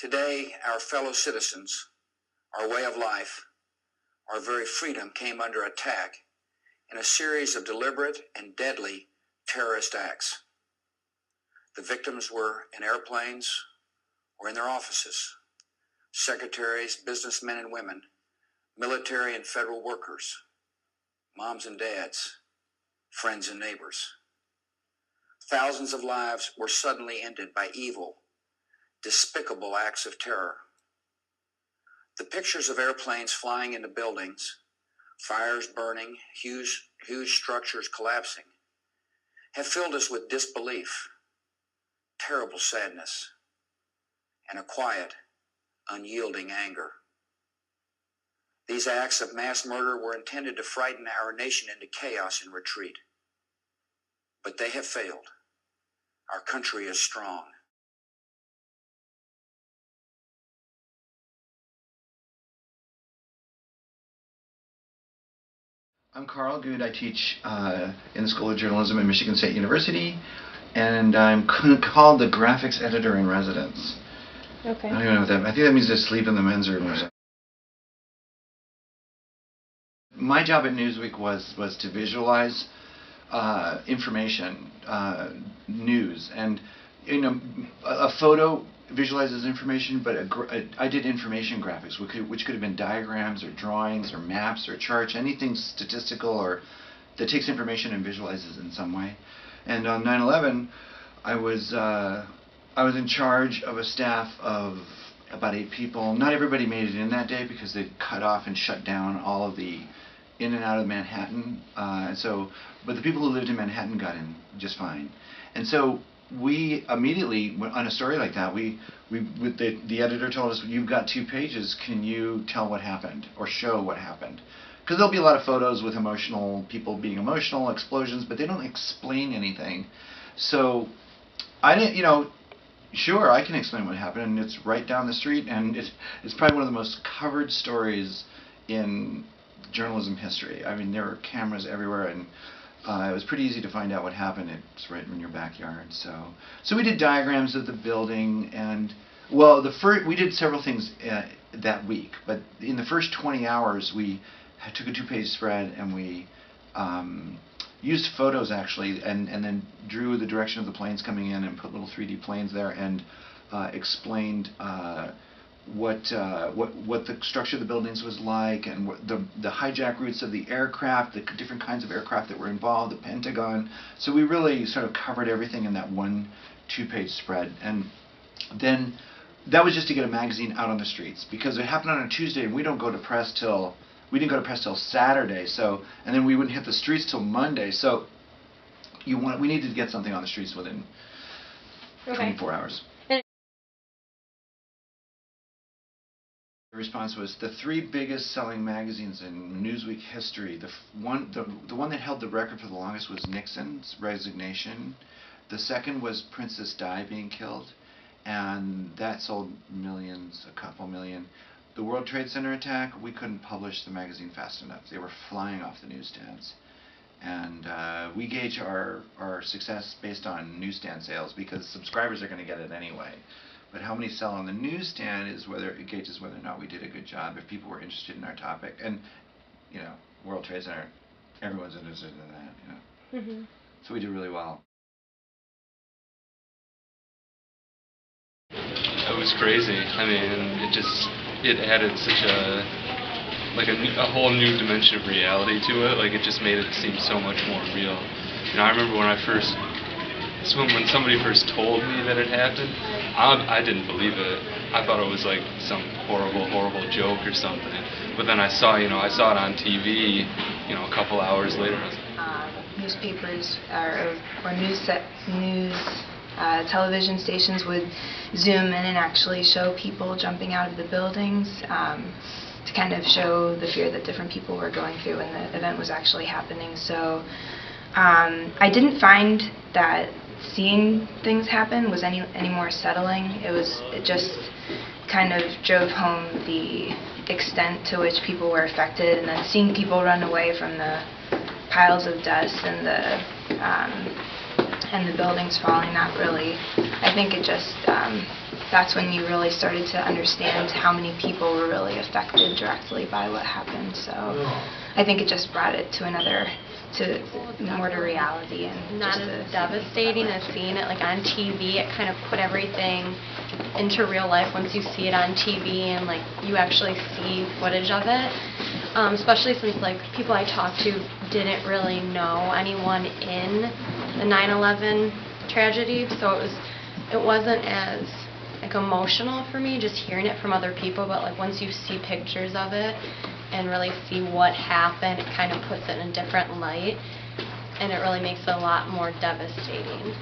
Today, our fellow citizens, our way of life, our very freedom came under attack in a series of deliberate and deadly terrorist acts. The victims were in airplanes or in their offices, secretaries, businessmen and women, military and federal workers, moms and dads, friends and neighbors. Thousands of lives were suddenly ended by evil, despicable acts of terror. The pictures of airplanes flying into buildings, fires burning, huge structures collapsing, have filled us with disbelief, terrible sadness, and a quiet, unyielding anger. These acts of mass murder were intended to frighten our nation into chaos and retreat. But they have failed. Our country is strong. I'm Carl Good. I teach in the School of Journalism at Michigan State University, and I'm called the graphics editor in residence. Okay. I don't even know what that means. I think that means to sleep in the men's room or something. My job at Newsweek was to visualize information, news, and a photo visualizes information, but I did information graphics, which could have been diagrams or drawings or maps or charts, anything statistical or that takes information and visualizes it in some way. And on 9/11, I was in charge of a staff of about 8 people. Not everybody made it in that day because they cut off and shut down all of the in and out of Manhattan. But the people who lived in Manhattan got in just fine. And so we immediately, on a story like that, the editor told us, "You've got 2 pages. Can you tell what happened or show what happened?" Because there'll be a lot of photos with emotional people being emotional, explosions, but they don't explain anything. So I didn't, sure, I can explain what happened, and it's right down the street, and it's probably one of the most covered stories in journalism history. I mean, there were cameras everywhere, and it was pretty easy to find out what happened. It's right in your backyard. So we did diagrams of the building, and we did several things that week. But in the first 20 hours, we took a 2-page spread, and we used photos actually, and then drew the direction of the planes coming in, and put little 3D planes there, and explained what the structure of the buildings was like, and what the hijack routes of the aircraft, the different kinds of aircraft that were involved, the Pentagon. So we really sort of covered everything in that one 2-page spread. And then that was just to get a magazine out on the streets, because it happened on a Tuesday, and we didn't go to press till Saturday. And then we wouldn't hit the streets till Monday. So we needed to get something on the streets within 24 hours. The response was the 3 biggest selling magazines in Newsweek history. The one that held the record for the longest was Nixon's resignation. The second was Princess Di being killed, and that sold millions, a couple million. The World Trade Center attack, we couldn't publish the magazine fast enough. They were flying off the newsstands. And we gauge our success based on newsstand sales, because subscribers are going to get it anyway. But how many sell on the newsstand it gauges whether or not we did a good job, if people were interested in our topic. And, World Trade Center, everyone's interested in that, Mm-hmm. So we did really well. It was crazy. I mean, it added such a whole new dimension of reality to it. Like, it just made it seem so much more real. I remember when somebody first told me that it happened, I didn't believe it. I thought it was like some horrible joke or something. But then I saw it on TV, a couple hours later. Newspapers or television stations would zoom in and actually show people jumping out of the buildings to kind of show the fear that different people were going through when the event was actually happening. So I didn't find that seeing things happen was any more settling. It just kind of drove home the extent to which people were affected, and then seeing people run away from the piles of dust and the buildings falling. That really, I think it just that's when you really started to understand how many people were really affected directly by what happened. So I think it just brought it to more to reality. And not just as devastating as seeing it like on TV. It kind of put everything into real life once you see it on TV and like you actually see footage of it. Especially since like people I talked to didn't really know anyone in the 9/11 tragedy, so it wasn't as like emotional for me just hearing it from other people. But like once you see pictures of it and really see what happened, it kind of puts it in a different light, and it really makes it a lot more devastating.